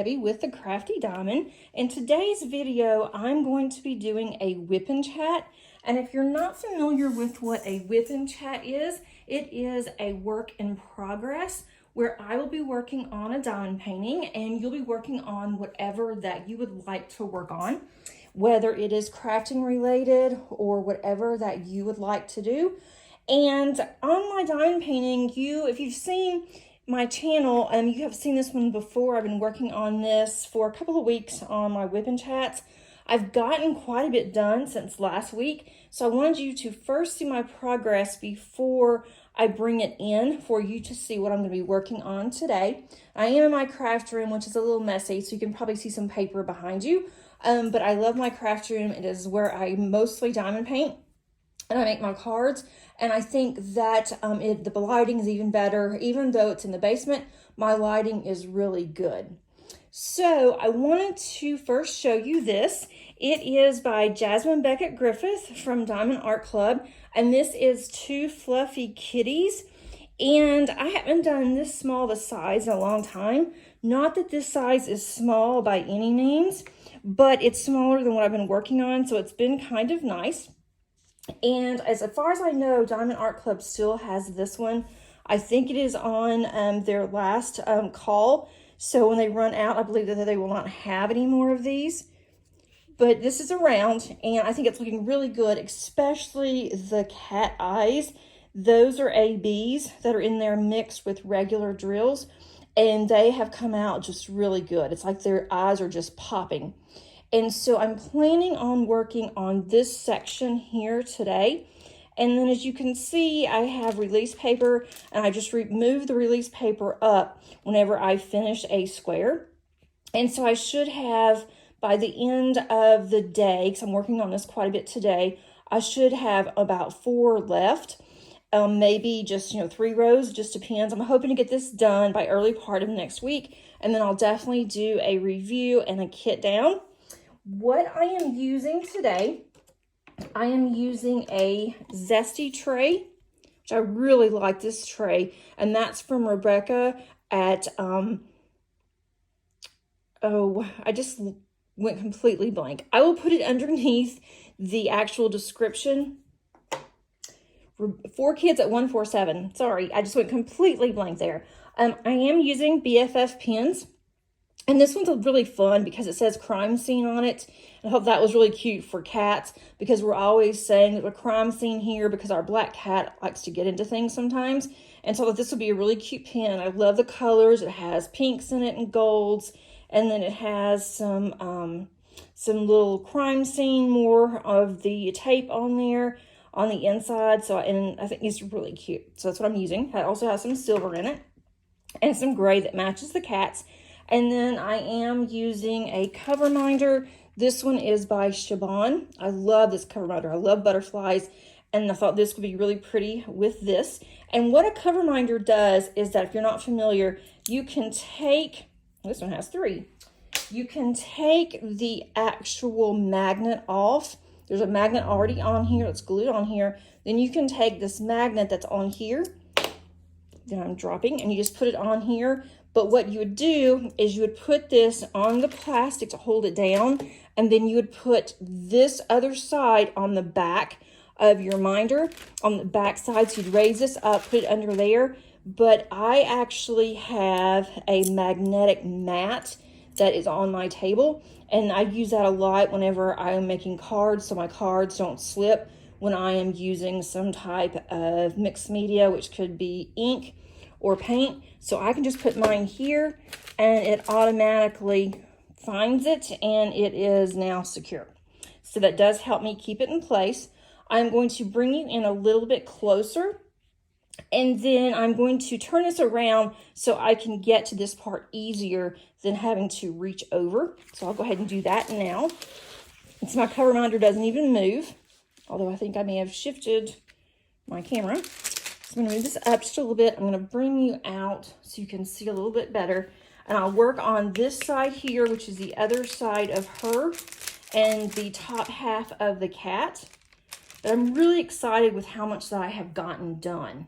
Debbie with the Crafty Diamond. In today's video, I'm going to be doing a WIP Chat. And if you're not familiar with what a WIP Chat is, it is a work in progress where I will be working on a diamond painting and you'll be working on whatever that you would like to work on, whether it is crafting related or whatever that you would like to do. And on my diamond painting, if you've seen my channel, you have seen this one before. I've been working on this for a couple of weeks on my WIP Chats. I've gotten quite a bit done since last week, so I wanted you to first see my progress before I bring it in for you to see what I'm going to be working on today. I am in my craft room, which is a little messy, so you can probably see some paper behind you, but I love my craft room. It is where I mostly diamond paint and I make my cards. And I think that the lighting is even better. Even though it's in the basement, my lighting is really good. So I wanted to first show you this. It is by Jasmine Beckett Griffith from Diamond Art Club. And this is two fluffy kitties. And I haven't done this small of a size in a long time. Not that this size is small by any means, but it's smaller than what I've been working on. So it's been kind of nice. And as far as I know, Diamond Art Club still has this one. I think it is on their last call. So when they run out, I believe that they will not have any more of these. But this is around, and I think it's looking really good, especially the cat eyes. Those are ABs that are in there mixed with regular drills, and they have come out just really good. It's like their eyes are just popping. And so I'm planning on working on this section here today. And then as you can see, I have release paper and I just remove the release paper up whenever I finish a square. And so I should have, by the end of the day, because I'm working on this quite a bit today, I should have about 4 left. Maybe just, 3 rows, just depends. I'm hoping to get this done by early part of next week. And then I'll definitely do a review and a kit down. What I am using today, I am using a zesty tray, which I really like this tray, and that's from Rebecca at, I just went completely blank. I will put it underneath the actual description. 4 Kids at 147. Sorry, I just went completely blank there. I am using Bff Pins. And this one's really fun because it says crime scene on it. I hope that was really cute for cats because we're always saying that a crime scene here because our black cat likes to get into things sometimes. And so I thought this would be a really cute pin. I love the colors. It has pinks in it and golds. And then it has some little crime scene, more of the tape on there on the inside. And I think it's really cute. So that's what I'm using. It also has some silver in it and some gray that matches the cats. And then I am using a cover minder. This one is by Shaban. I love this cover minder. I love butterflies. And I thought this would be really pretty with this. And what a cover minder does is that if you're not familiar, you can take, this one has 3. You can take the actual magnet off. There's a magnet already on here that's glued on here. Then you can take this magnet that's on here that I'm dropping and you just put it on here. But what you would do is you would put this on the plastic to hold it down, and then you would put this other side on the back of your minder, on the back side. So you'd raise this up, put it under there. But I actually have a magnetic mat that is on my table, and I use that a lot whenever I am making cards so my cards don't slip when I am using some type of mixed media, which could be ink or paint. So I can just put mine here and it automatically finds it and it is now secure. So that does help me keep it in place. I'm going to bring you in a little bit closer and then I'm going to turn this around so I can get to this part easier than having to reach over. So I'll go ahead and do that now. And so my cover minder doesn't even move, although I think I may have shifted my camera. I'm going to move this up just a little bit. I'm going to bring you out so you can see a little bit better. And I'll work on this side here, which is the other side of her, and the top half of the cat. But I'm really excited with how much that I have gotten done.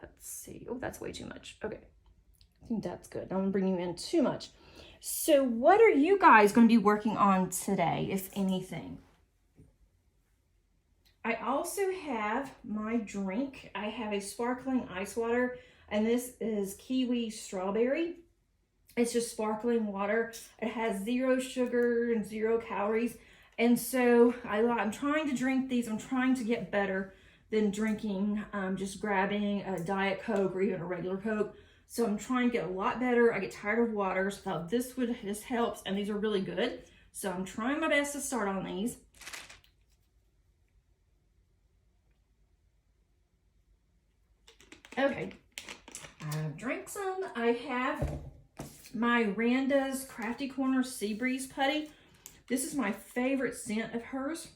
Let's see. Oh, that's way too much. Okay. I think that's good. I don't want to bring you in too much. So what are you guys going to be working on today, if anything? I also have my drink. I have a sparkling ice water, and this is kiwi strawberry. It's just sparkling water. It has 0 sugar and 0 calories. And so I'm trying to drink these. I'm trying to get better than drinking, just grabbing a Diet Coke or even a regular Coke. So I'm trying to get a lot better. I get tired of water, so I thought this helps, and these are really good. So I'm trying my best to start on these. Okay, I've drank some. I have my Randa's Crafty Corner Sea Breeze Putty. This is my favorite scent of hers.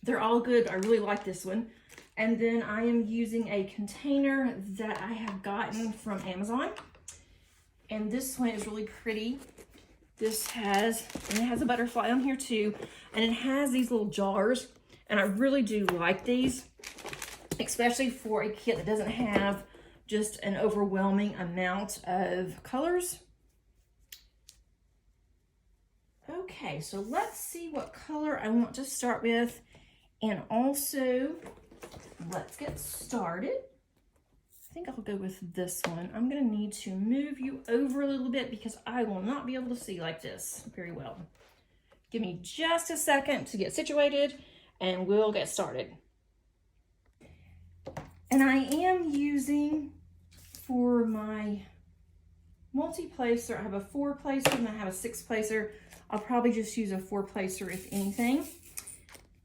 They're all good. I really like this one. And then I am using a container that I have gotten from Amazon. And this one is really pretty. It has a butterfly on here too. And it has these little jars. And I really do like these, especially for a kit that doesn't have just an overwhelming amount of colors. Okay, so let's see what color I want to start with. And also, let's get started. I think I'll go with this one. I'm gonna need to move you over a little bit because I will not be able to see like this very well. Give me just a second to get situated and we'll get started. And I am using, for my multi-placer, I have a 4-placer and I have a 6-placer. I'll probably just use a 4-placer if anything.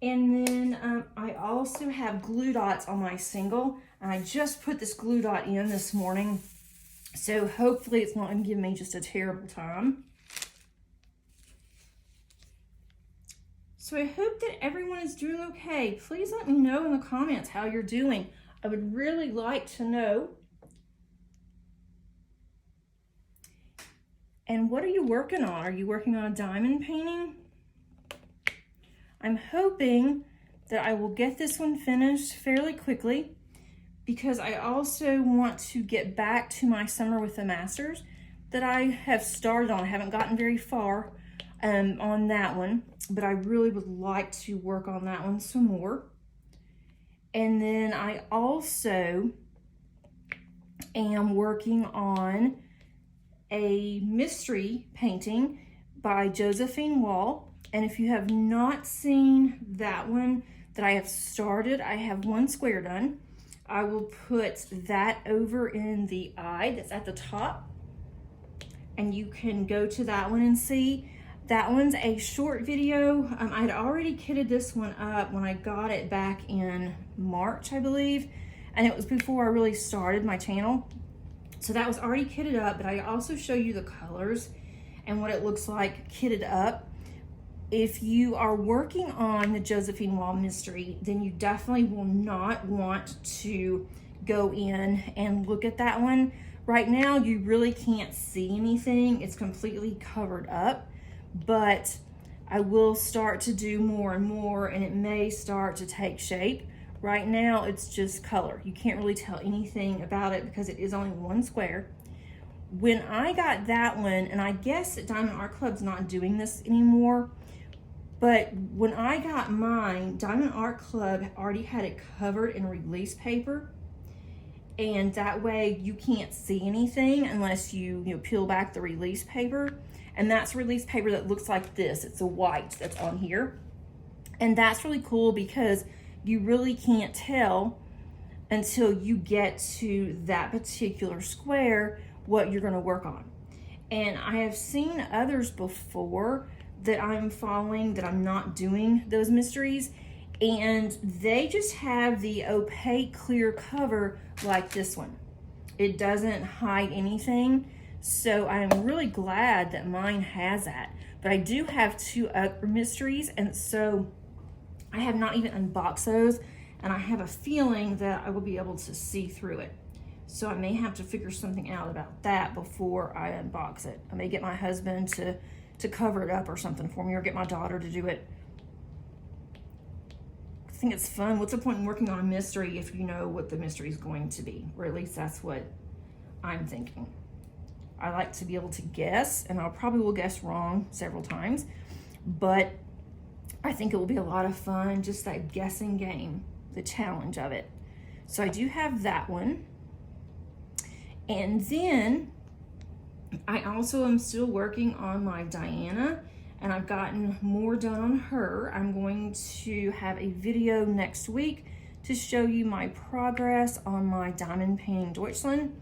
And then I also have glue dots on my single. And I just put this glue dot in this morning. So hopefully it's not gonna give me just a terrible time. So I hope that everyone is doing okay. Please let me know in the comments how you're doing. I would really like to know. And what are you working on? Are you working on a diamond painting? I'm hoping that I will get this one finished fairly quickly because I also want to get back to my Summer with the Masters that I have started on. I haven't gotten very far on that one, but I really would like to work on that one some more. And then I also am working on a mystery painting by Josephine Wall. And if you have not seen that one that I have started, I have one square done. I will put that over in the eye that's at the top. And you can go to that one and see. That one's a short video. I had already kitted this one up when I got it back in March, I believe. And it was before I really started my channel. So that was already kitted up, but I also show you the colors and what it looks like kitted up. If you are working on the Josephine Wall mystery, then you definitely will not want to go in and look at that one. Right now, you really can't see anything. It's completely covered up, but I will start to do more and more, and it may start to take shape. Right now, it's just color. You can't really tell anything about it because it is only one square. When I got that one, and I guess that Diamond Art Club's not doing this anymore, but when I got mine, Diamond Art Club already had it covered in release paper. And that way you can't see anything unless you peel back the release paper. And that's release paper that looks like this. It's a white that's on here. And that's really cool because you really can't tell until you get to that particular square what you're gonna work on. And I have seen others before that I'm following that I'm not doing those mysteries, and they just have the opaque clear cover like this one. It doesn't hide anything, so I'm really glad that mine has that. But I do have 2 other mysteries, and so I have not even unboxed those, and I have a feeling that I will be able to see through it. So I may have to figure something out about that before I unbox it. I may get my husband to cover it up or something for me, or get my daughter to do it. I think it's fun. What's the point in working on a mystery if you know what the mystery is going to be? Or at least that's what I'm thinking. I like to be able to guess, and I'll probably will guess wrong several times, but I think it will be a lot of fun, just that guessing game, the challenge of it. So I do have that one. And then I also am still working on my Diana, and I've gotten more done on her. I'm going to have a video next week to show you my progress on my diamond painting Deutschland.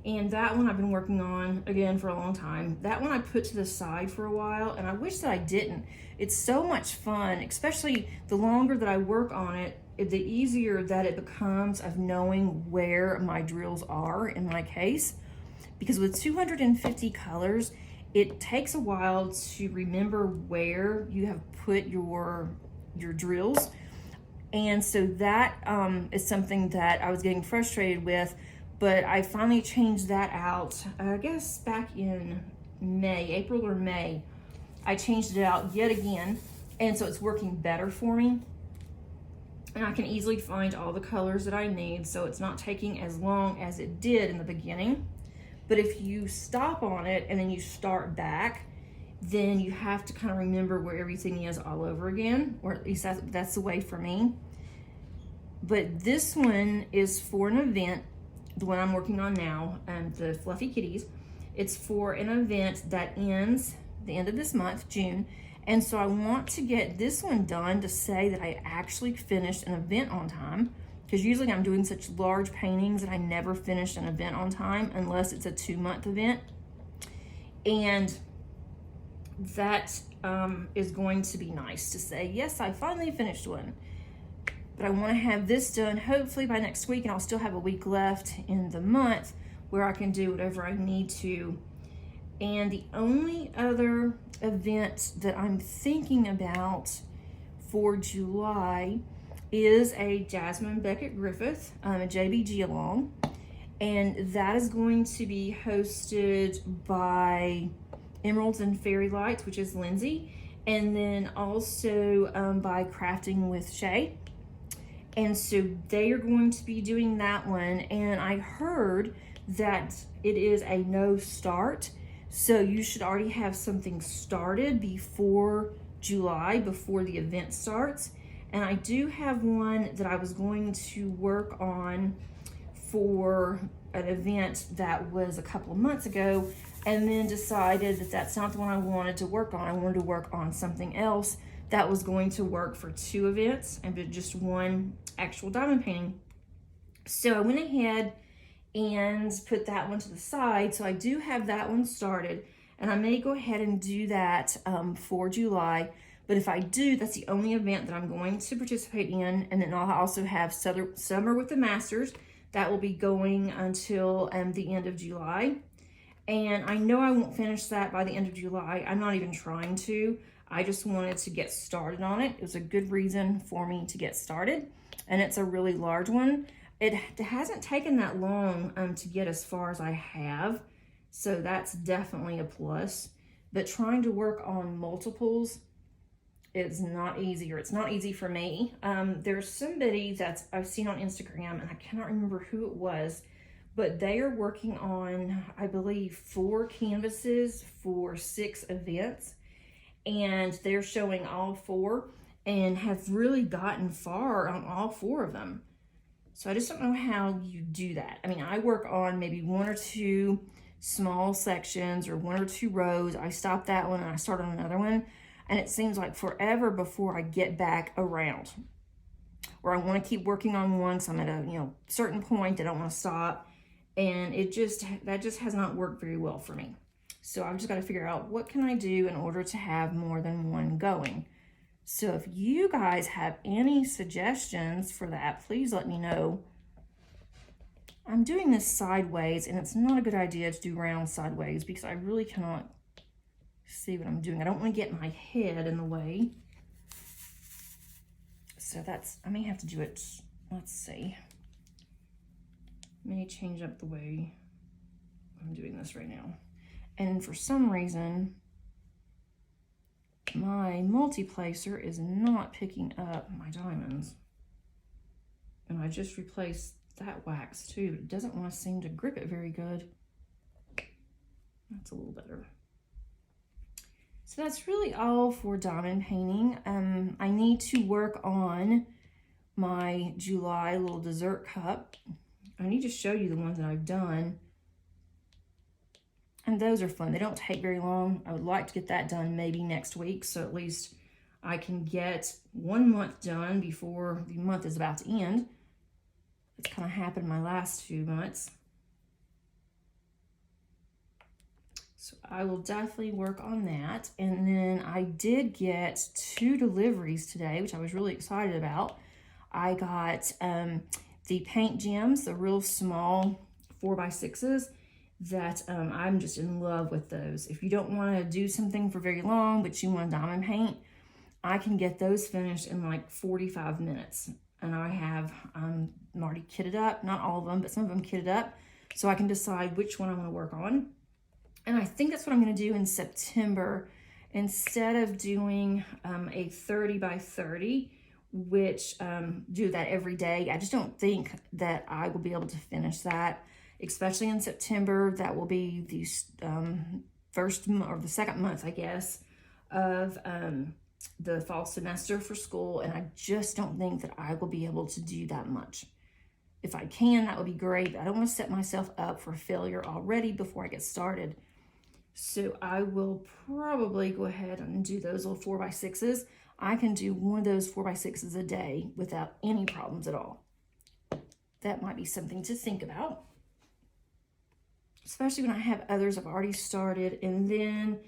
And that one I've been working on again for a long time. That one I put to the side for a while, and I wish that I didn't. It's so much fun, especially the longer that I work on it, the easier that it becomes of knowing where my drills are in my case. Because with 250 colors, it takes a while to remember where you have put your drills. And so that is something that I was getting frustrated with, but I finally changed that out, I guess back in May, April or May. I changed it out yet again, and so it's working better for me. And I can easily find all the colors that I need, so it's not taking as long as it did in the beginning. But if you stop on it and then you start back, then you have to kind of remember where everything is all over again, or at least that's the way for me. But this one is for an event, the one I'm working on now, the Fluffy Kitties. It's for an event that ends the end of this month, June. And so I want to get this one done to say that I actually finished an event on time, because usually I'm doing such large paintings that I never finish an event on time unless it's a 2-month event. And that is going to be nice to say, yes, I finally finished one. But I want to have this done hopefully by next week, and I'll still have a week left in the month where I can do whatever I need to. And the only other event that I'm thinking about for July is a Jasmine Beckett Griffith, a JBG along. And that is going to be hosted by Emeralds and Fairy Lights, which is Lindsay. And then also by Crafting with Shay. And so they are going to be doing that one. And I heard that it is a no start. So you should already have something started before July, before the event starts. And I do have one that I was going to work on for an event that was a couple of months ago, and then decided that that's not the one I wanted to work on. I wanted to work on something else that was going to work for 2 events and just one actual diamond painting. So I went ahead and put that one to the side. So I do have that one started, and I may go ahead and do that for July. But if I do, that's the only event that I'm going to participate in. And then I'll also have Summer with the Masters. That will be going until the end of July. And I know I won't finish that by the end of July. I'm not even trying to. I just wanted to get started on it. It was a good reason for me to get started. And it's a really large one. It hasn't taken that long to get as far as I have. So that's definitely a plus. But trying to work on multiples is not easy, or it's not easy for me. There's somebody that I've seen on Instagram, and I cannot remember who it was, but they are working on, I believe, 4 canvases for 6 events, and they're showing all 4 and have really gotten far on all 4 of them. So I just don't know how you do that. I mean, I work on maybe 1 or 2 small sections or 1 or 2 rows. I stop that one and I start on another one. And it seems like forever before I get back around. Or I want to keep working on one, so I'm at a certain point, I don't want to stop. And that just has not worked very well for me. So I've just got to figure out what can I do in order to have more than one going. So if you guys have any suggestions for that, please let me know. I'm doing this sideways, and it's not a good idea to do round sideways because I really cannot see what I'm doing. I don't want to get my head in the way. So I may have to do it, let's see. May change up the way I'm doing this right now. And for some reason, my multi-placer is not picking up my diamonds. And I just replaced that wax too. It doesn't want to seem to grip it very good. That's a little better. So that's really all for diamond painting. I need to work on my July little dessert cup. I need to show you the ones that I've done. And those are fun. They don't take very long. I would like to get that done maybe next week, so at least I can get 1 month done before the month is about to end. It's kind of happened my last few months. So I will definitely work on that. And then I did get 2 deliveries today, which I was really excited about. I got the paint gems, the real small 4x6s that I'm just in love with those. If you don't want to do something for very long, but you want diamond paint, I can get those finished in like 45 minutes. And I'm already kitted up, not all of them, but some of them kitted up, so I can decide which one I want to work on. And I think that's what I'm going to do in September. Instead of doing a 30x30, which do that every day, I just don't think that I will be able to finish that, especially in September. That will be the first or the second month, I guess, of the fall semester for school, and I just don't think that I will be able to do that much. If I can, that would be great. I don't want to set myself up for failure already before I get started. So I will probably go ahead and do those little 4x6s. I can do one of those 4x6s a day without any problems at all. That might be something to think about, especially when I have others I've already started. And then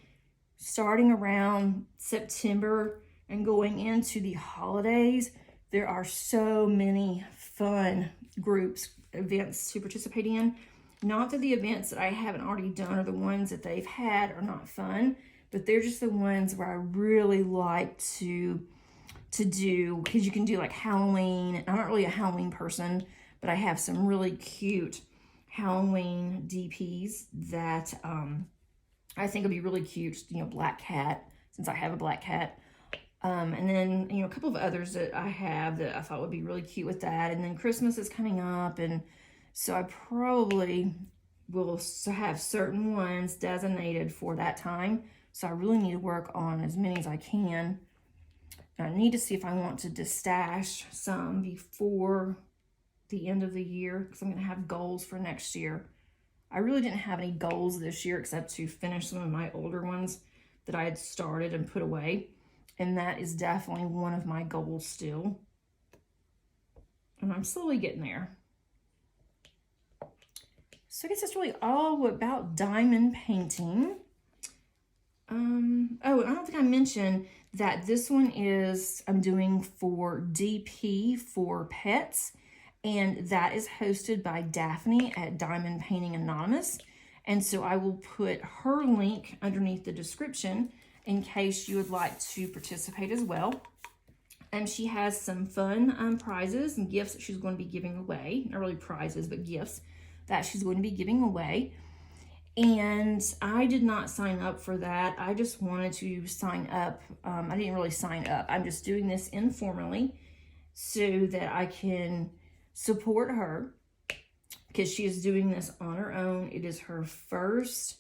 starting around September and going into the holidays, there are so many fun groups, events to participate in. Not that the events that I haven't already done or the ones that they've had are not fun, but they're just the ones where I really like to do, because you can do like Halloween. I'm not really a Halloween person, but I have some really cute Halloween DPs that I think would be really cute. You know, black cat, since I have a black cat. And then, you know, a couple of others that I have that I thought would be really cute with that. And then Christmas is coming up, and so I probably will have certain ones designated for that time. So I really need to work on as many as I can. And I need to see if I want to stash some before the end of the year, because I'm going to have goals for next year. I really didn't have any goals this year except to finish some of my older ones that I had started and put away. And that is definitely one of my goals still. And I'm slowly getting there. So I guess that's really all about diamond painting. Oh, I don't think I mentioned that this one is, I'm doing for DP for pets. And that is hosted by Daphne at Diamond Painting Anonymous. And so I will put her link underneath the description in case you would like to participate as well. And she has some fun prizes and gifts that she's going to be giving away. Not really prizes, but gifts that she's going to be giving away. And I did not sign up for that. I just wanted to sign up. I didn't really sign up. I'm just doing this informally so that I can support her, because she is doing this on her own. It is her first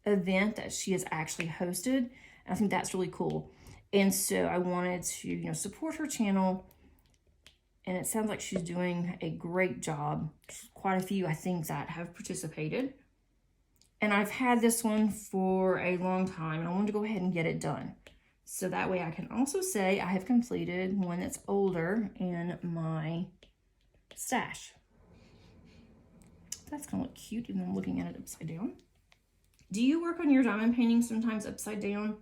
event that she has actually hosted. I think that's really cool. And so I wanted to, you know, support her channel. And it sounds like she's doing a great job. Quite a few, I think, that have participated. And I've had this one for a long time, and I wanted to go ahead and get it done. So that way I can also say I have completed one that's older in my stash. That's gonna look cute, even though I'm looking at it upside down. Do you work on your diamond painting sometimes upside down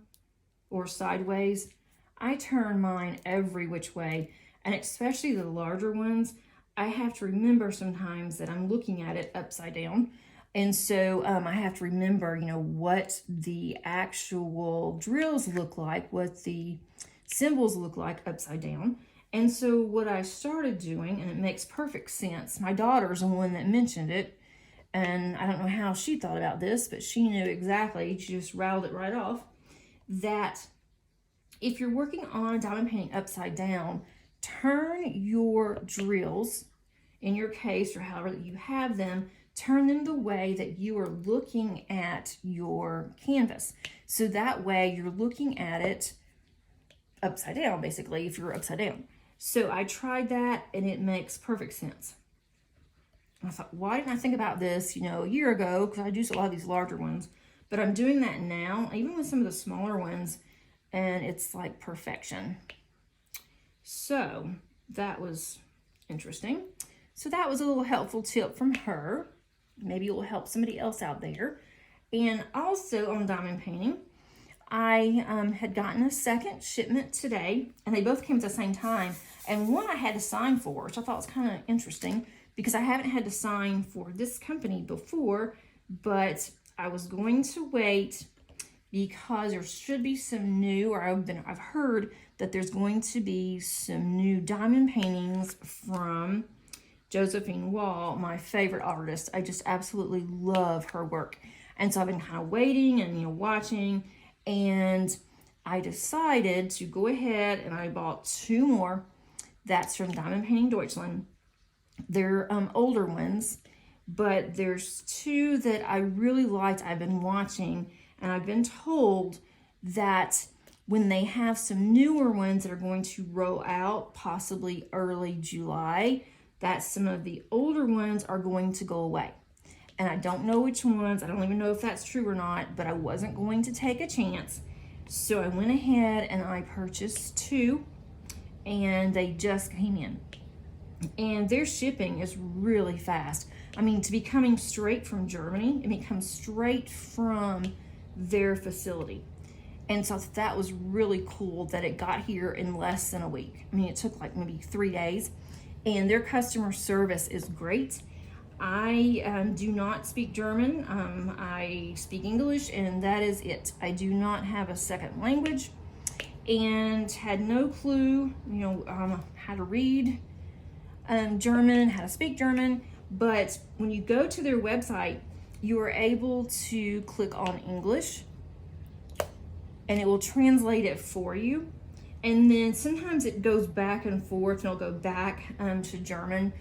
or sideways? I turn mine every which way, and especially the larger ones, I have to remember sometimes that I'm looking at it upside down. And so I have to remember, you know, what the actual drills look like, what the symbols look like upside down. And so what I started doing, and it makes perfect sense, my daughter's the one that mentioned it, and I don't know how she thought about this, but she knew exactly, she just rattled it right off, that if you're working on diamond painting upside down, turn your drills in your case or however that you have them turn them the way that you are looking at your canvas. So that way you're looking at it upside down, basically, if you're upside down. So I tried that and it makes perfect sense. I thought, why didn't I think about this, you know, a year ago? Because I do a lot of these larger ones, but I'm doing that now, even with some of the smaller ones, and it's like perfection. So that was interesting. So that was a little helpful tip from her. Maybe it will help somebody else out there. And also on diamond painting, I had gotten a second shipment today, and they both came at the same time. And one I had to sign for, which I thought was kind of interesting because I haven't had to sign for this company before, but I was going to wait because there should be some new, or I've heard that there's going to be some new diamond paintings from Josephine Wall, my favorite artist. I just absolutely love her work. And so I've been kind of waiting and, you know, watching, and I decided to go ahead and I bought two more. That's from Diamond Painting Deutschland. They're older ones, but there's two that I really liked. I've been watching, and I've been told that when they have some newer ones that are going to roll out possibly early July, that some of the older ones are going to go away. And I don't know which ones. I don't even know if that's true or not, but I wasn't going to take a chance. So I went ahead and I purchased two, and they just came in. And their shipping is really fast. I mean, to be coming straight from Germany, I mean, it comes straight from their facility. And so that was really cool that it got here in less than a week. I mean, it took like maybe 3 days, and their customer service is great. I do not speak German. I speak English, and that is it. I do not have a second language, and had no clue, you know, how to read German, how to speak German. But when you go to their website, you are able to click on English, and it will translate it for you. And then sometimes it goes back and forth, and it'll go back to German.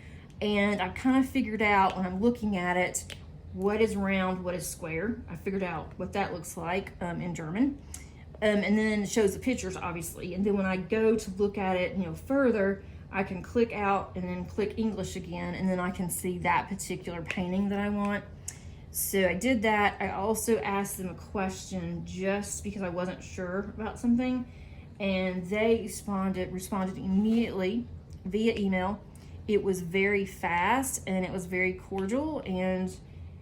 And I kind of figured out when I'm looking at it, what is round, what is square. I figured out what that looks like in German. And then it shows the pictures, obviously. And then when I go to look at it, you know, further, I can click out and then click English again, and then I can see that particular painting that I want. So I did that. I also asked them a question just because I wasn't sure about something, and they responded immediately via email. It was very fast and it was very cordial, and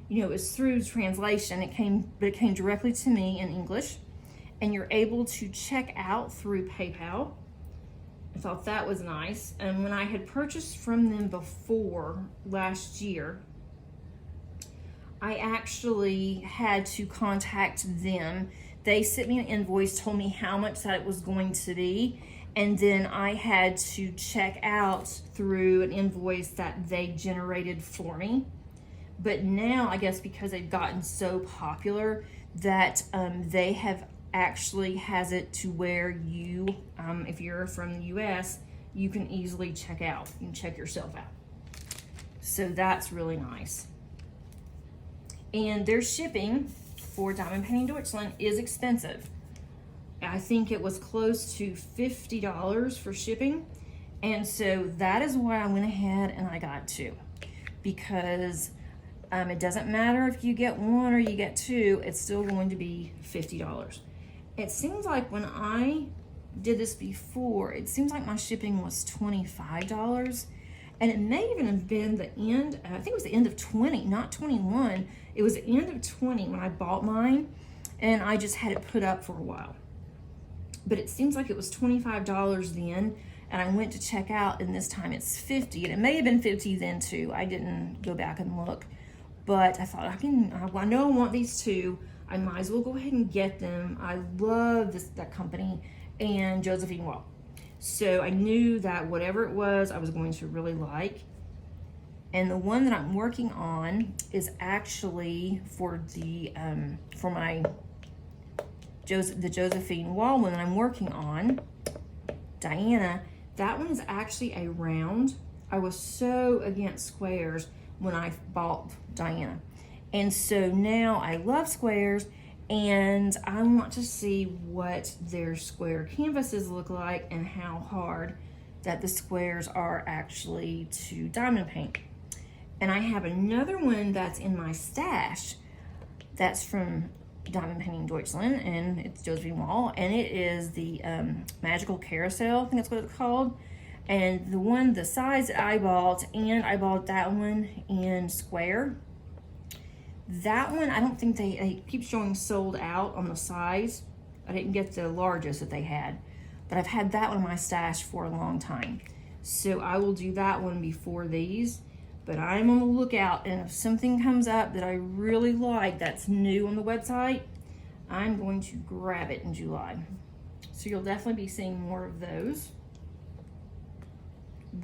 you know, it was through translation. It came directly to me in English, and you're able to check out through PayPal. I thought that was nice. And when I had purchased from them before last year, I actually had to contact them. They sent me an invoice, told me how much that it was going to be, and then I had to check out through an invoice that they generated for me. But now, I guess because they've gotten so popular, that they have actually has it to where you, if you're from the US, you can easily check out. You can check yourself out. So that's really nice. And their shipping for Diamond Painting Deutschland is expensive. I think it was close to $50 for shipping. And so that is why I went ahead and I got two. Because it doesn't matter if you get one or you get two, it's still going to be $50. It seems like when I did this before, it seems like my shipping was $25. And it may even have been the end, I think it was the end of 20, not 21. It was the end of 20 when I bought mine, and I just had it put up for a while. But it seems like it was $25 then, and I went to check out, and this time it's $50, and it may have been $50 then too. I didn't go back and look, but I thought I know I want these two. I might as well go ahead and get them. I love that company and Josephine Wall. So I knew that whatever it was, I was going to really like. And the one that I'm working on is actually for the Josephine Wall one that I'm working on, Diana. That one is actually a round. I was so against squares, when I bought Diana. And so now I love squares, and I want to see what their square canvases look like and how hard that the squares are actually to diamond paint. And I have another one that's in my stash that's from Diamond Painting Deutschland, and it's Josephine Wall, and it is the Magical Carousel, I think that's what it's called. And the one, the size that I bought, and I bought that one in square. That one, I don't think they keep showing sold out on the size. I didn't get the largest that they had, but I've had that one in my stash for a long time. So I will do that one before these, but I'm on the lookout, and if something comes up that I really like that's new on the website, I'm going to grab it in July. So you'll definitely be seeing more of those,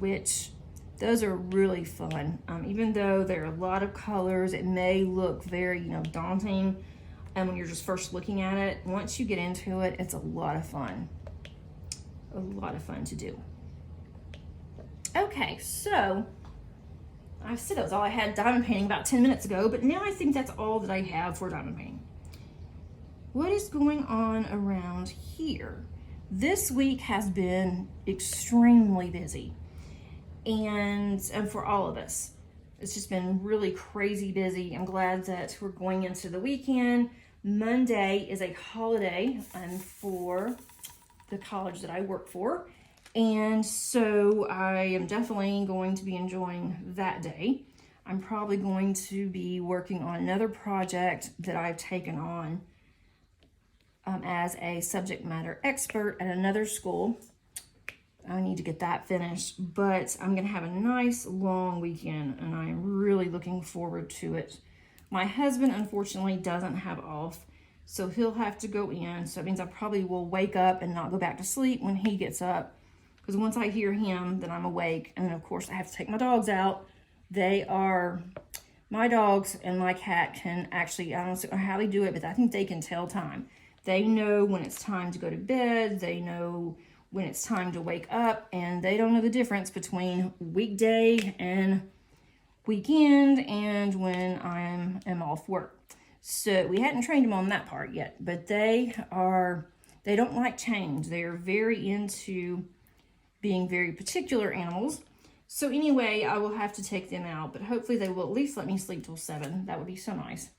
which those are really fun. Even though there are a lot of colors, it may look very, daunting. And when you're just first looking at it, once you get into it, it's a lot of fun. A lot of fun to do. Okay, so I said that was all I had diamond painting about 10 minutes ago, but now I think that's all that I have for diamond painting. What is going on around here? This week has been extremely busy. And for all of us, it's just been really crazy busy. I'm glad that we're going into the weekend. Monday is a holiday for the college that I work for. And so I am definitely going to be enjoying that day. I'm probably going to be working on another project that I've taken on as a subject matter expert at another school. I need to get that finished, but I'm going to have a nice long weekend, and I'm really looking forward to it. My husband, unfortunately, doesn't have off, so he'll have to go in. So it means I probably will wake up and not go back to sleep when he gets up, because once I hear him, then I'm awake. And then, of course, I have to take my dogs out. My dogs and my cat can actually, I don't know how they do it, but I think they can tell time. They know when it's time to go to bed. They know when it's time to wake up, and they don't know the difference between weekday and weekend and when I am off work. So we hadn't trained them on that part yet, but they don't like change. They're very into being very particular animals. So anyway, I will have to take them out, but hopefully they will at least let me sleep till 7. That would be so nice.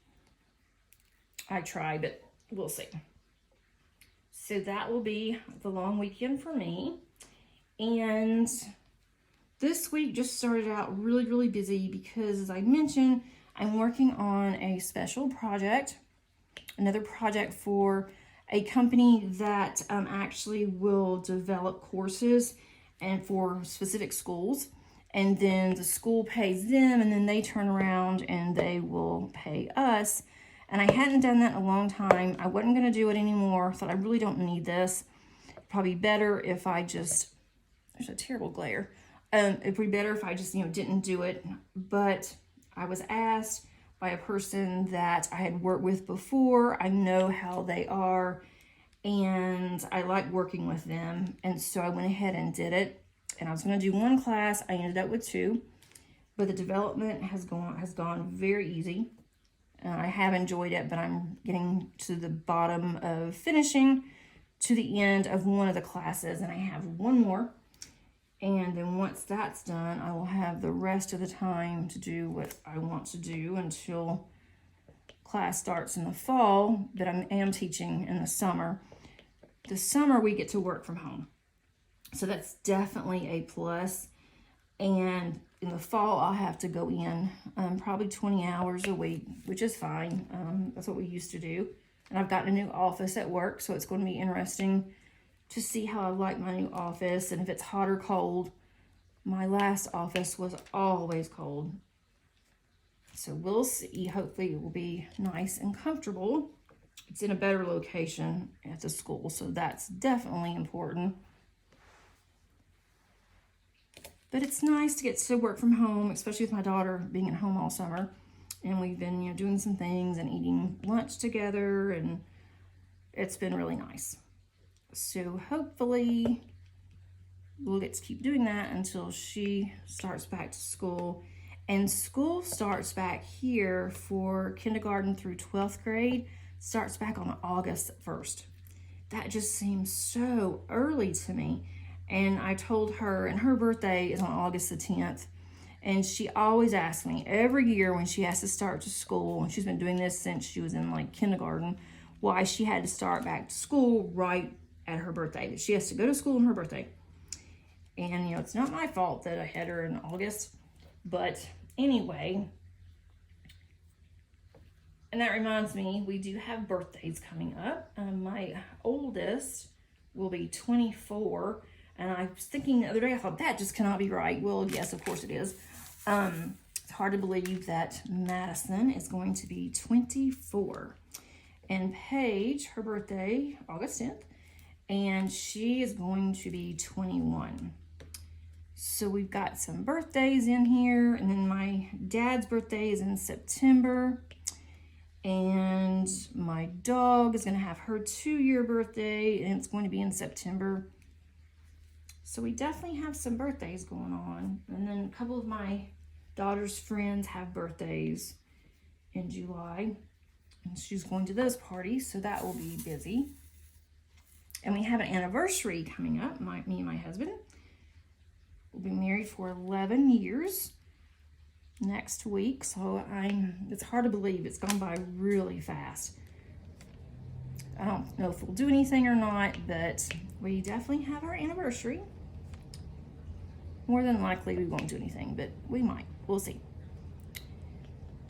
I try, but we'll see. So that will be the long weekend for me. And this week just started out really, really busy because, as I mentioned, I'm working on a special project, another project for a company that actually will develop courses and for specific schools. And then the school pays them, and then they turn around and they will pay us. And I hadn't done that in a long time. I wasn't going to do it anymore. Thought I really don't need this. Probably better if I just, there's a terrible glare. It'd be better if I just, didn't do it. But I was asked by a person that I had worked with before. I know how they are, and I like working with them. And so I went ahead and did it. And I was going to do one class. I ended up with 2. But the development has gone very easy. I have enjoyed it, but I'm getting to the bottom of finishing to the end of one of the classes, and I have one more. And then once that's done, I will have the rest of the time to do what I want to do until class starts in the fall, but I am teaching in the summer. The summer we get to work from home, so that's definitely a plus. And in the fall, I'll have to go in probably 20 hours a week, which is fine. That's what we used to do. And I've got a new office at work, so it's going to be interesting to see how I like my new office and if it's hot or cold. My last office was always cold. So we'll see. Hopefully it will be nice and comfortable. It's in a better location at the school, so that's definitely important. But it's nice to get to work from home, especially with my daughter being at home all summer. And we've been, doing some things and eating lunch together, and it's been really nice. So hopefully we'll get to keep doing that until she starts back to school. And school starts back here for kindergarten through 12th grade, starts back on August 1st. That just seems so early to me. And I told her, and her birthday is on August the 10th. And she always asks me every year when she has to start to school, and she's been doing this since she was in like kindergarten, why she had to start back to school right at her birthday, that she has to go to school on her birthday. And, it's not my fault that I had her in August, but anyway. And that reminds me, we do have birthdays coming up. My oldest will be 24, and I was thinking the other day, I thought, that just cannot be right. Well, yes, of course it is. It's hard to believe that Madison is going to be 24. And Paige, her birthday, August 10th, and she is going to be 21. So we've got some birthdays in here, and then my dad's birthday is in September, and my dog is going to have her 2-year birthday, and it's going to be in September. So we definitely have some birthdays going on. And then a couple of my daughter's friends have birthdays in July, and she's going to those parties, so that will be busy. And we have an anniversary coming up, me and my husband. We'll be married for 11 years next week, so it's hard to believe it's gone by really fast. I don't know if we'll do anything or not, but we definitely have our anniversary. More than likely we won't do anything, but we might. We'll see.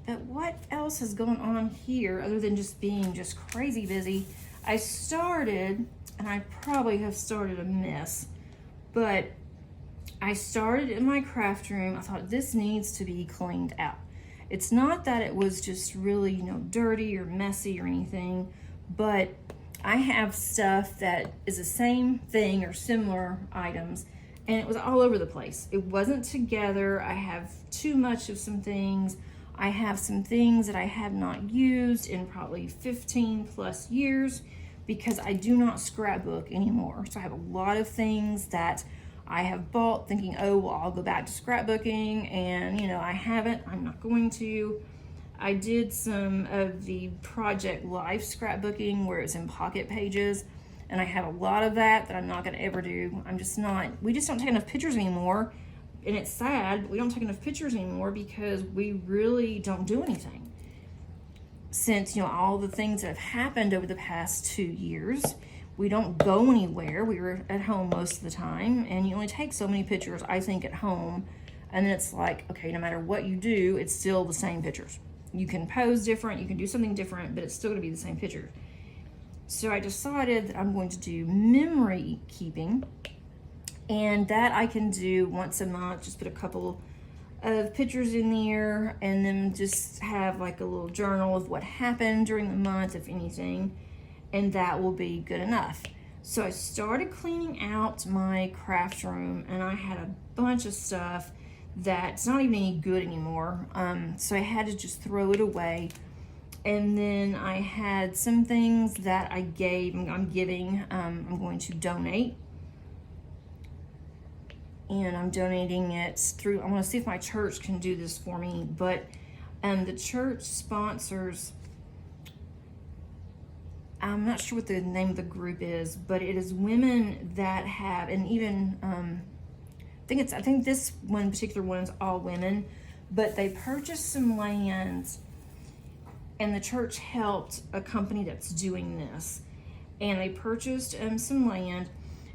But what else has gone on here other than just being just crazy busy? I started, and I probably have started a mess, but I started in my craft room. I thought this needs to be cleaned out. It's not that it was just really, dirty or messy or anything, but I have stuff that is the same thing or similar items, and it was all over the place. It wasn't together. I have too much of some things. I have some things that I have not used in probably 15 plus years because I do not scrapbook anymore. So I have a lot of things that I have bought thinking, oh, well, I'll go back to scrapbooking, and I haven't. I'm not going to. I did some of the Project Life scrapbooking where it's in pocket pages, and I have a lot of that I'm not going to ever do. We just don't take enough pictures anymore, and it's sad, but we don't take enough pictures anymore because we really don't do anything. Since, all the things that have happened over the past 2 years, we don't go anywhere. We were at home most of the time, and you only take so many pictures, I think, at home. And then it's like, okay, no matter what you do, it's still the same pictures. You can pose different, you can do something different, but it's still gonna be the same picture. So I decided that I'm going to do memory keeping, and that I can do once a month, just put a couple of pictures in there, and then just have like a little journal of what happened during the month, if anything. And that will be good enough. So I started cleaning out my craft room, and I had a bunch of stuff that's not even any good anymore. So I had to just throw it away. And then I had some things that I'm going to donate. And I'm donating it through, I want to see if my church can do this for me, but the church sponsors, I'm not sure what the name of the group is, but it is women that have, and even, I think this one particular one is all women, but they purchased some land, and the church helped a company that's doing this. And they purchased some land,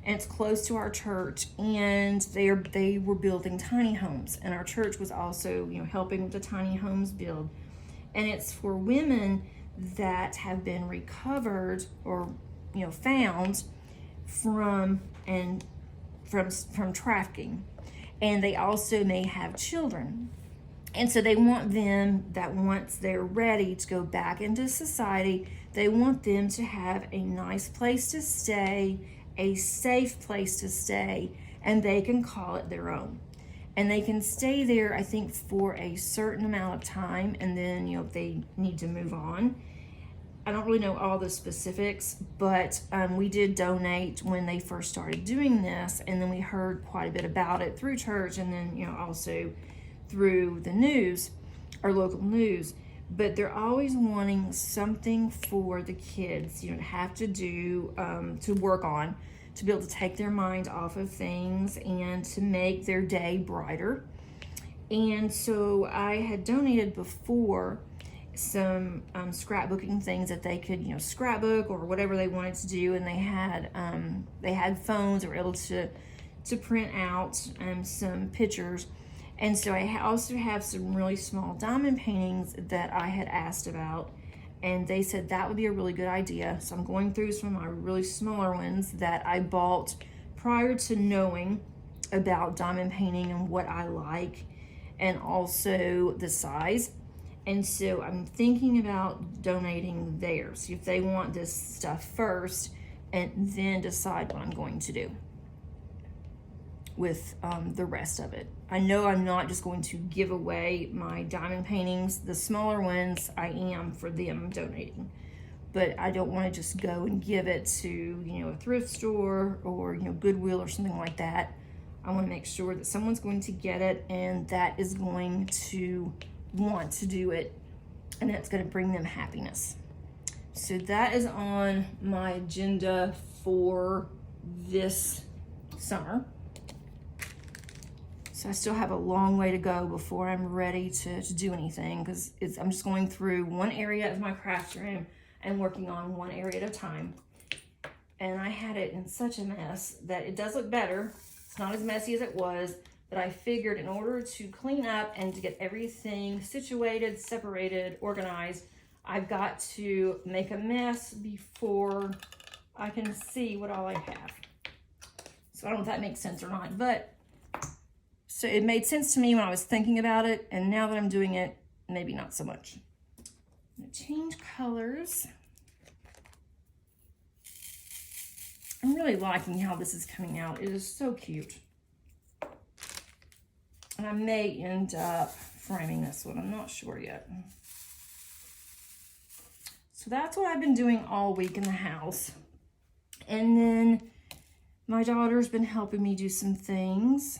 and it's close to our church, and they were building tiny homes, and our church was also, helping with the tiny homes build. And it's for women that have been recovered or found from trafficking, and they also may have children, and so they want them that once they're ready to go back into society, they want them to have a nice place to stay, a safe place to stay, and they can call it their own. And they can stay there, I think, for a certain amount of time, and then, if they need to move on. I don't really know all the specifics, but we did donate when they first started doing this, and then we heard quite a bit about it through church, and then, also through the news, our local news, but they're always wanting something for the kids, to have to do, to work on, to be able to take their mind off of things and to make their day brighter. And so I had donated before some scrapbooking things that they could, scrapbook or whatever they wanted to do, and they had phones that were able to print out some pictures. And so I also have some really small diamond paintings that I had asked about, and they said that would be a really good idea. So I'm going through some of my really smaller ones that I bought prior to knowing about diamond painting and what I like, and also the size. And so I'm thinking about donating there. So if they want this stuff first, and then decide what I'm going to do with the rest of it. I know I'm not just going to give away my diamond paintings. The smaller ones, I am for them donating. But I don't want to just go and give it to, a thrift store or, Goodwill or something like that. I want to make sure that someone's going to get it and that is going to want to do it, and that's going to bring them happiness. So that is on my agenda for this summer. So I still have a long way to go before I'm ready to do anything, because I'm just going through one area of my craft room and working on one area at a time. And I had it in such a mess that it does look better. It's not as messy as it was, but I figured in order to clean up and to get everything situated, separated, organized, I've got to make a mess before I can see what all I have. So I don't know if that makes sense or not, but so it made sense to me when I was thinking about it, and now that I'm doing it, maybe not so much. I'm gonna change colors. I'm really liking how this is coming out. It is so cute. And I may end up framing this one. I'm not sure yet. So that's what I've been doing all week in the house. And then my daughter's been helping me do some things.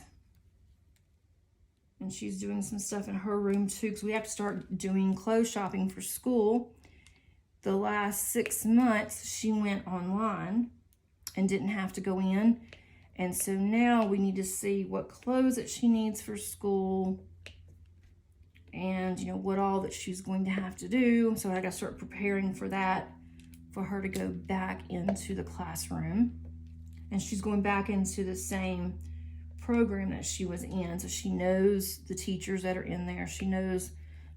And she's doing some stuff in her room too, because we have to start doing clothes shopping for school. The last 6 months, she went online and didn't have to go in. And so now we need to see what clothes that she needs for school and, what all that she's going to have to do. So I got to start preparing for that, for her to go back into the classroom. And she's going back into the same program that she was in. So she knows the teachers that are in there. She knows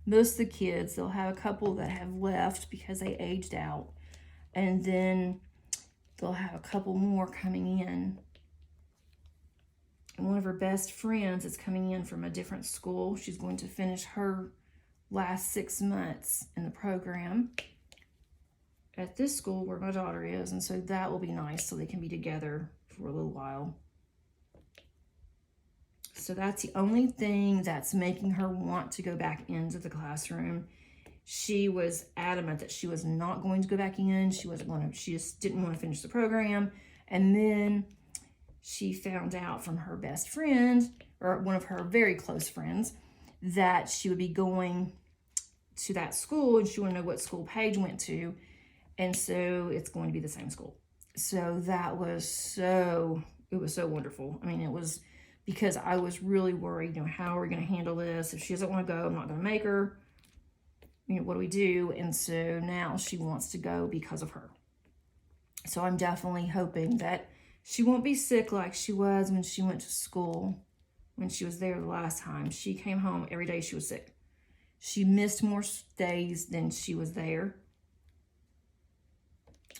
most of the kids. They'll have a couple that have left because they aged out. And then they'll have a couple more coming in. And one of her best friends is coming in from a different school. She's going to finish her last 6 months in the program at this school where my daughter is. And so that will be nice, so they can be together for a little while. So that's the only thing that's making her want to go back into the classroom. She was adamant that she was not going to go back in. She just didn't want to finish the program. And then she found out from her best friend, or one of her very close friends, that she would be going to that school, and she wanted to know what school Paige went to. And so it's going to be the same school. So that was it was so wonderful. I mean, it was, because I was really worried, how are we going to handle this? If she doesn't want to go, I'm not going to make her. What do we do? And so now she wants to go because of her. So I'm definitely hoping that she won't be sick like she was when she went to school, when she was there the last time. She came home every day she was sick. She missed more days than she was there.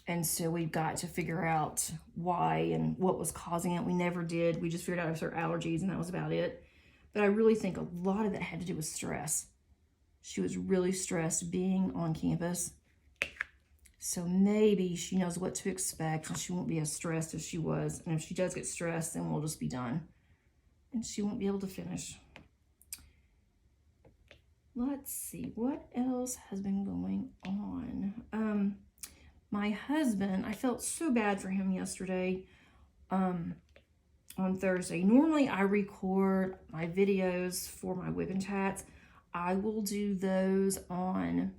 And so we've got to figure out why and what was causing it. We never did. We just figured out it was her allergies, and that was about it. But I really think a lot of that had to do with stress. She was really stressed being on campus. So maybe she knows what to expect, and she won't be as stressed as she was. And if she does get stressed, then we'll just be done. And she won't be able to finish. Let's see, what else has been going on? My husband, I felt so bad for him yesterday. on Thursday. Normally I record my videos for my WIP Chats. I will do those on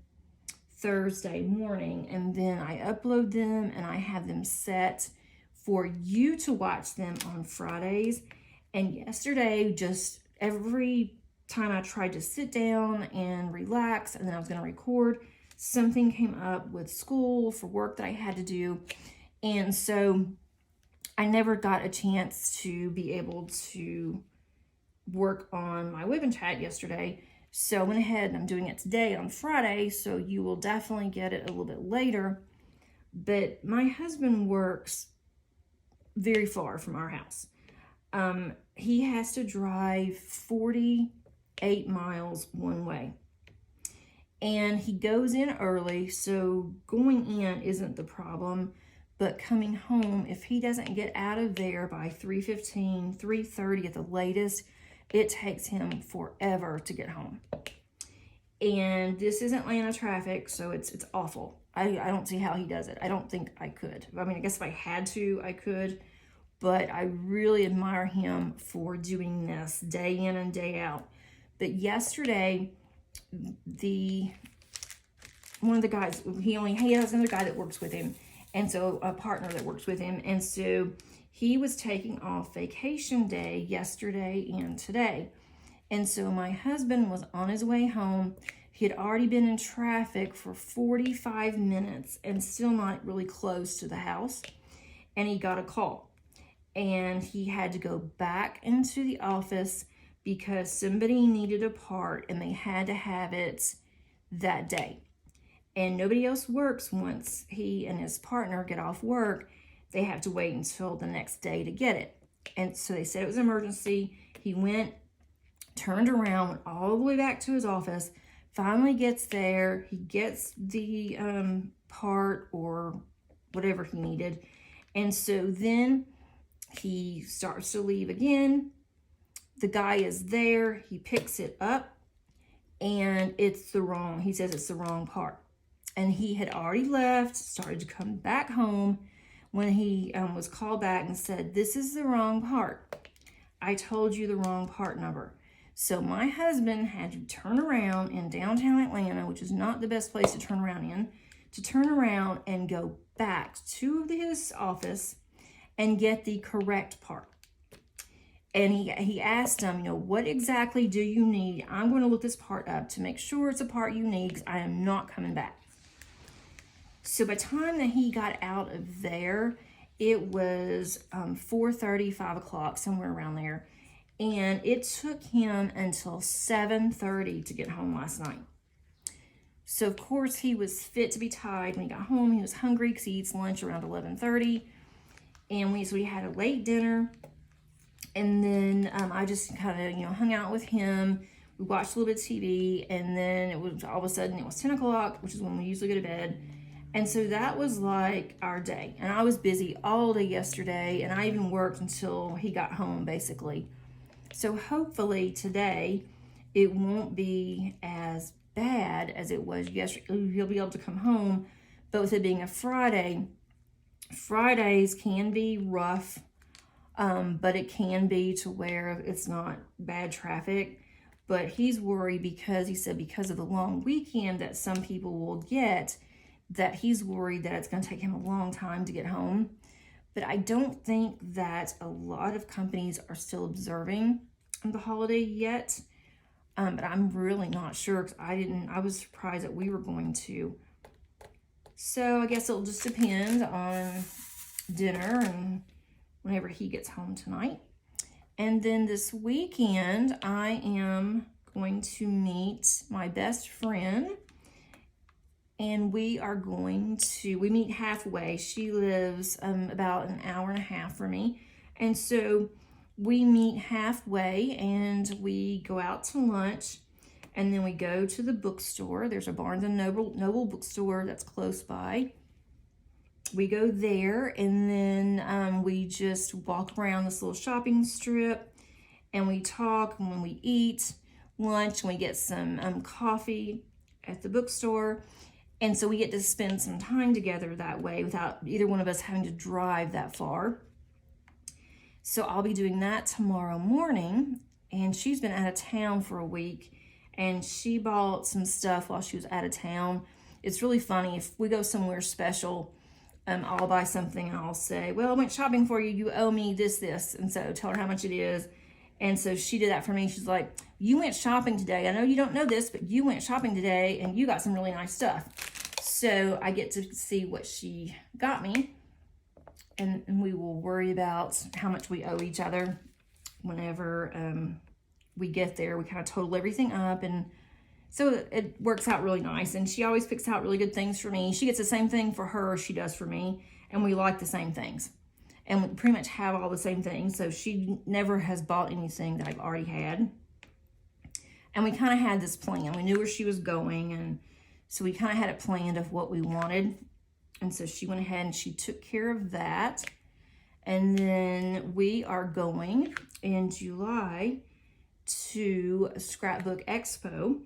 Thursday morning, and then I upload them and I have them set for you to watch them on Fridays. And yesterday, just every time I tried to sit down and relax and then I was going to record, something came up with school for work that I had to do. And so I never got a chance to be able to work on my WIP Chat yesterday. So I went ahead and I'm doing it today on Friday, so you will definitely get it a little bit later. But my husband works very far from our house. He has to drive 48 miles one way. And he goes in early, so going in isn't the problem. But coming home, if he doesn't get out of there by 3:15, 3:30 at the latest, it takes him forever to get home. And this is Atlanta traffic, so it's awful. I don't see how he does it. I don't think I could. I mean, I guess if I had to, I could. But I really admire him for doing this day in and day out. But yesterday, one of the guys, he has another guy that works with him, and so a partner that works with him, and so he was taking off vacation day yesterday and today. And so my husband was on his way home. He had already been in traffic for 45 minutes and still not really close to the house. And he got a call. And he had to go back into the office because somebody needed a part and they had to have it that day. And nobody else works once he and his partner get off work. They have to wait until the next day to get it. And so they said it was an emergency. He went, turned around, went all the way back to his office, finally gets there. He gets the part or whatever he needed. And so then he starts to leave again. The guy is there. He picks it up and he says it's the wrong part. And he had already left, started to come back home when he was called back and said, "This is the wrong part. I told you the wrong part number." So my husband had to turn around in downtown Atlanta, which is not the best place to turn around in, to turn around and go back to his office and get the correct part. And he asked him, what exactly do you need? I'm going to look this part up to make sure it's a part you need because I am not coming back. So by the time that he got out of there, it was 4:30, 5 o'clock, somewhere around there. And it took him until 7:30 to get home last night. So, of course, he was fit to be tied when he got home. He was hungry because he eats lunch around 11:30. And we had a late dinner. And then I just kind of, hung out with him. We watched a little bit of TV. And then it was all of a sudden, it was 10 o'clock, which is when we usually go to bed. And so that was like our day. And I was busy all day yesterday. And I even worked until he got home, basically. So hopefully today it won't be as bad as it was yesterday. He'll be able to come home. But with it being a Friday, Fridays can be rough. But it can be to where it's not bad traffic. But he's worried because he said because of the long weekend that some people will get, that he's worried that it's going to take him a long time to get home. But I don't think that a lot of companies are still observing the holiday yet. But I'm really not sure because I was surprised that we were going to. So I guess it'll just depend on dinner and whenever he gets home tonight. And then this weekend, I am going to meet my best friend. And we meet halfway. She lives about an hour and a half from me. And so we meet halfway and we go out to lunch. And then we go to the bookstore. There's a Barnes & Noble bookstore that's close by. We go there and then we just walk around this little shopping strip. And we talk and when we eat lunch and we get some coffee at the bookstore. And so we get to spend some time together that way without either one of us having to drive that far. So I'll be doing that tomorrow morning. And she's been out of town for a week, and she bought some stuff while she was out of town. It's really funny. If we go somewhere special, I'll buy something and I'll say, well, I went shopping for you. You owe me this. And so tell her how much it is. And so she did that for me. She's like, you went shopping today. I know you don't know this, but you went shopping today and you got some really nice stuff. So I get to see what she got me. And we will worry about how much we owe each other whenever we get there. We kind of total everything up, and so it works out really nice. And she always picks out really good things for me. She gets the same thing for her as she does for me, and we like the same things. And we pretty much have all the same things, so she never has bought anything that I've already had. And we kind of had this plan. We knew where she was going, and so we kind of had it planned of what we wanted. And so she went ahead and she took care of that. And then we are going in July to Scrapbook Expo.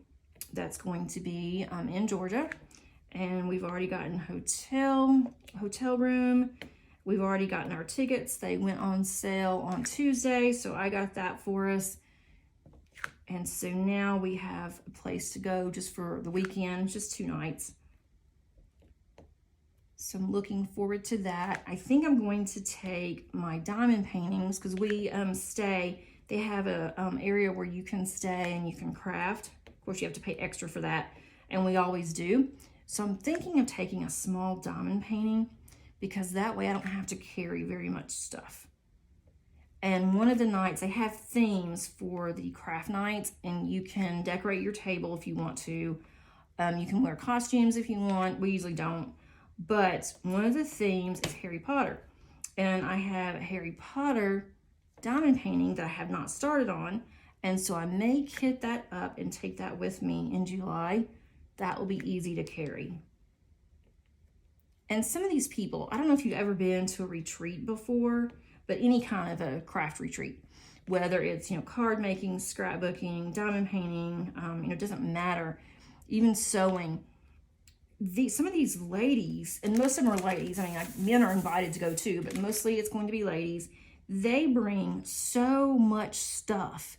That's going to be in Georgia. And we've already gotten hotel room. We've already gotten our tickets. They went on sale on Tuesday, so I got that for us. And so now we have a place to go just for the weekend, just 2 nights. So I'm looking forward to that. I think I'm going to take my diamond paintings, because we stay. They have a area where you can stay and you can craft. Of course, you have to pay extra for that, and we always do. So I'm thinking of taking a small diamond painting, because that way I don't have to carry very much stuff. And one of the nights, they have themes for the craft nights, and you can decorate your table if you want to. You can wear costumes if you want. We usually don't. But one of the themes is Harry Potter. And I have a Harry Potter diamond painting that I have not started on. And so I may kit that up and take that with me in July. That will be easy to carry. And some of these people, I don't know if you've ever been to a retreat before, but any kind of a craft retreat, whether it's, card making, scrapbooking, diamond painting, it doesn't matter, even sewing. Some of these ladies, and most of them are ladies, men are invited to go too, but mostly it's going to be ladies. They bring so much stuff.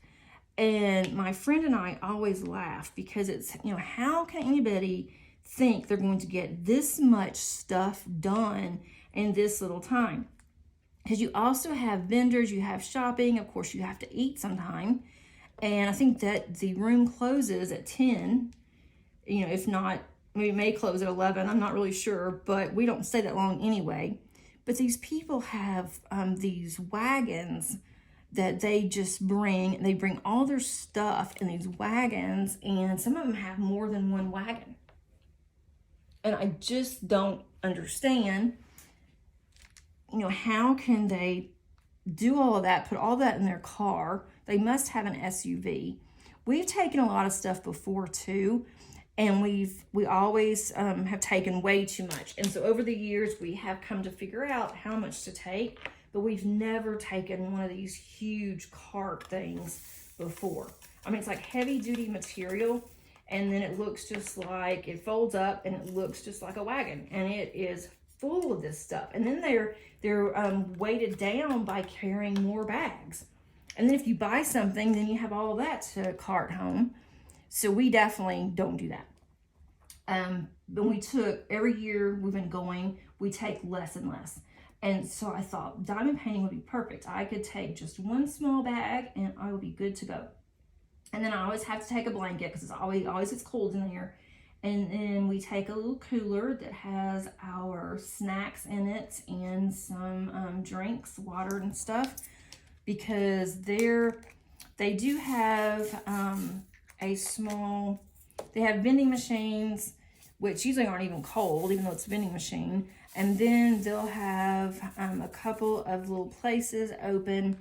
And my friend and I always laugh, because it's, how can anybody think they're going to get this much stuff done in this little time? Because you also have vendors, you have shopping, of course you have to eat sometime. And I think that the room closes at 10, if not, we may close at 11, I'm not really sure, but we don't stay that long anyway. But these people have these wagons that they just bring. They bring all their stuff in these wagons, and some of them have more than one wagon. And I just don't understand, how can they do all of that, put all that in their car? They must have an SUV. We've taken a lot of stuff before too, and we always have taken way too much. And so over the years, we have come to figure out how much to take, but we've never taken one of these huge cart things before. It's like heavy duty material, and then it looks just like, it folds up and it looks just like a wagon, and it is full of this stuff. And then they're weighted down by carrying more bags. And then if you buy something, then you have all of that to cart home. So we definitely don't do that. But every year we've been going, we take less and less. And so I thought diamond painting would be perfect. I could take just one small bag and I would be good to go. And then I always have to take a blanket, because it's always gets cold in there. And then we take a little cooler that has our snacks in it and some drinks, water and stuff, because they do have they have vending machines, which usually aren't even cold, even though it's a vending machine. And then they'll have a couple of little places open,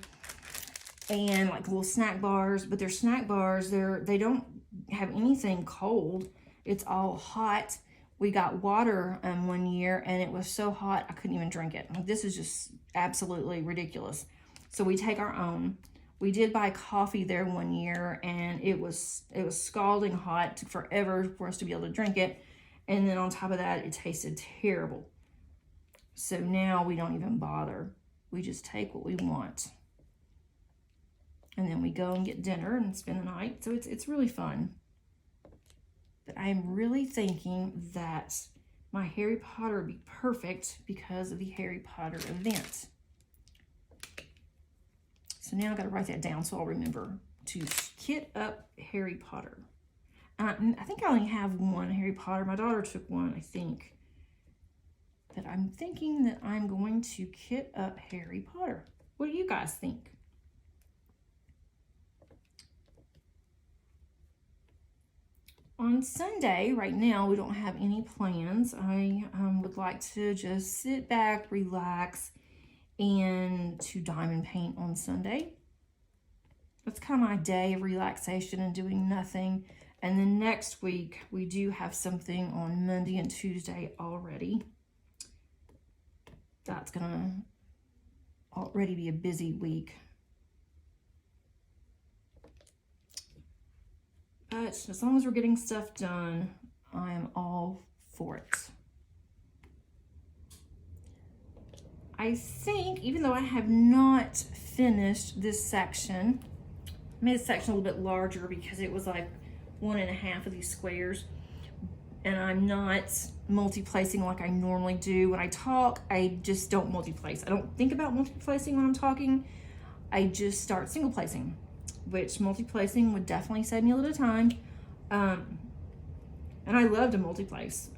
and like little snack bars. But their snack bars, they don't have anything cold. It's all hot. We got water one year, and it was so hot I couldn't even drink it. This is just absolutely ridiculous. So we take our own. We did buy coffee there one year, and it was scalding hot. It took forever for us to be able to drink it. And then on top of that, it tasted terrible. So now we don't even bother. We just take what we want. And then we go and get dinner and spend the night. So it's really fun. But I'm really thinking that my Harry Potter would be perfect because of the Harry Potter event. So now I've got to write that down so I'll remember to kit up Harry Potter. I think I only have one Harry Potter. My daughter took one, I think. But I'm thinking that I'm going to kit up Harry Potter. What do you guys think? On Sunday, right now, we don't have any plans. I would like to just sit back, relax, and to diamond paint on Sunday. That's kind of my day of relaxation and doing nothing. And then next week, we do have something on Monday and Tuesday already. That's going to already be a busy week. But as long as we're getting stuff done, I am all for it. I think, even though I have not finished this section, I made the section a little bit larger because it was like 1.5 of these squares. And I'm not multi-placing like I normally do. When I talk, I just don't multi-place. I don't think about multi-placing when I'm talking. I just start single placing, which multi-placing would definitely save me a little time. And I love to multi-place.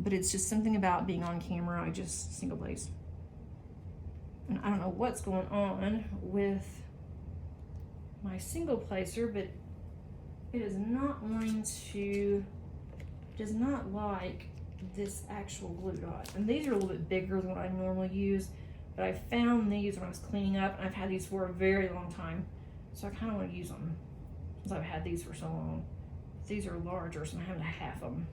But it's just something about being on camera. I just single place. And I don't know what's going on with my single placer, but it is not wanting to, does not like this actual glue dot. And these are a little bit bigger than what I normally use, but I found these when I was cleaning up, and I've had these for a very long time. So I kind of want to use them since I've had these for so long. These are larger, so I'm having to half them.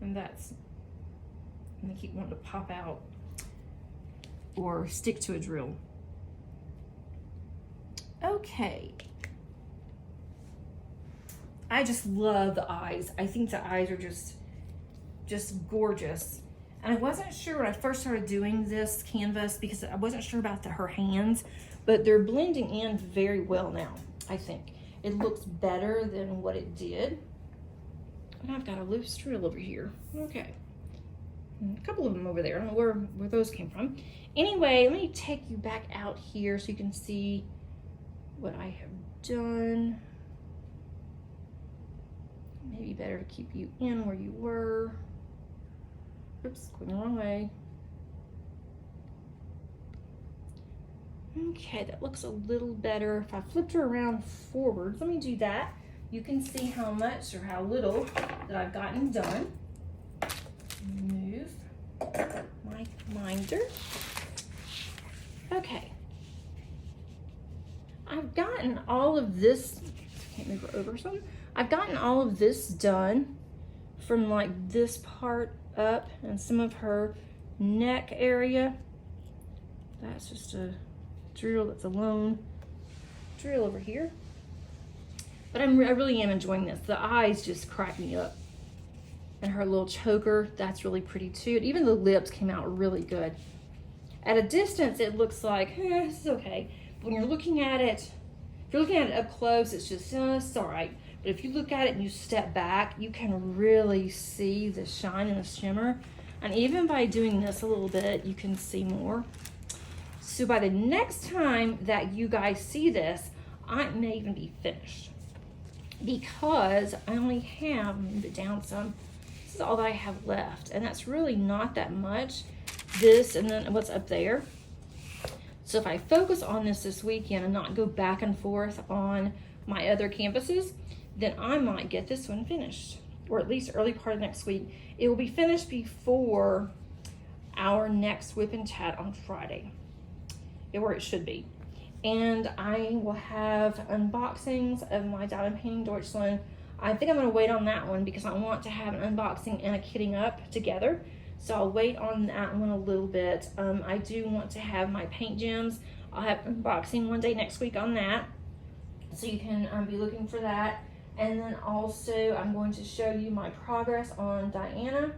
And they keep wanting to pop out or stick to a drill. Okay. I just love the eyes. I think the eyes are just gorgeous. And I wasn't sure when I first started doing this canvas because I wasn't sure about her hands, but they're blending in very well now, I think. It looks better than what it did. And I've got a loose drill over here. Okay. And a couple of them over there. I don't know where those came from. Anyway, let me take you back out here so you can see what I have done. Maybe better to keep you in where you were. Oops, going the wrong way. Okay, that looks a little better. If I flipped her around forwards, let me do that. You can see how much or how little that I've gotten done. Move my minder. Okay. I've gotten all of this, can't move her over some. I've gotten all of this done from like this part up and some of her neck area. That's just a drill, that's a lone drill over here. But I really am enjoying this. The eyes just crack me up. And her little choker, that's really pretty too. Even the lips came out really good. At a distance, it looks like, it's okay. But when you're looking at it, if you're looking at it up close, it's just, it's all right. But if you look at it and you step back, you can really see the shine and the shimmer. And even by doing this a little bit, you can see more. So by the next time that you guys see this, I may even be finished. Because I only have, move it down some, this is all that I have left. And that's really not that much. This and then what's up there. So if I focus on this weekend and not go back and forth on my other canvases, then I might get this one finished, or at least early part of next week. It will be finished before our next WIP Chat on Friday, or it should be. And I will have unboxings of my diamond painting Deutschland. I think I'm gonna wait on that one because I want to have an unboxing and a kitting up together. So I'll wait on that one a little bit. I do want to have my paint gems. I'll have unboxing one day next week on that. So you can be looking for that. And then also I'm going to show you my progress on Diana.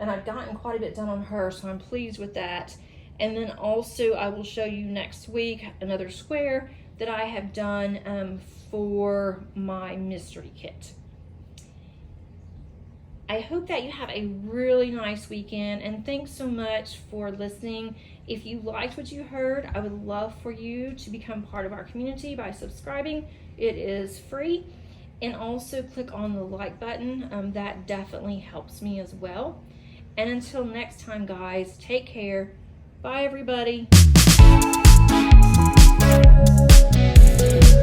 And I've gotten quite a bit done on her, so I'm pleased with that. And then also I will show you next week another square that I have done for my mystery kit. I hope that you have a really nice weekend, and thanks so much for listening. If you liked what you heard, I would love for you to become part of our community by subscribing. It is free. And also click on the like button. That definitely helps me as well. And until next time, guys, take care. Bye, everybody.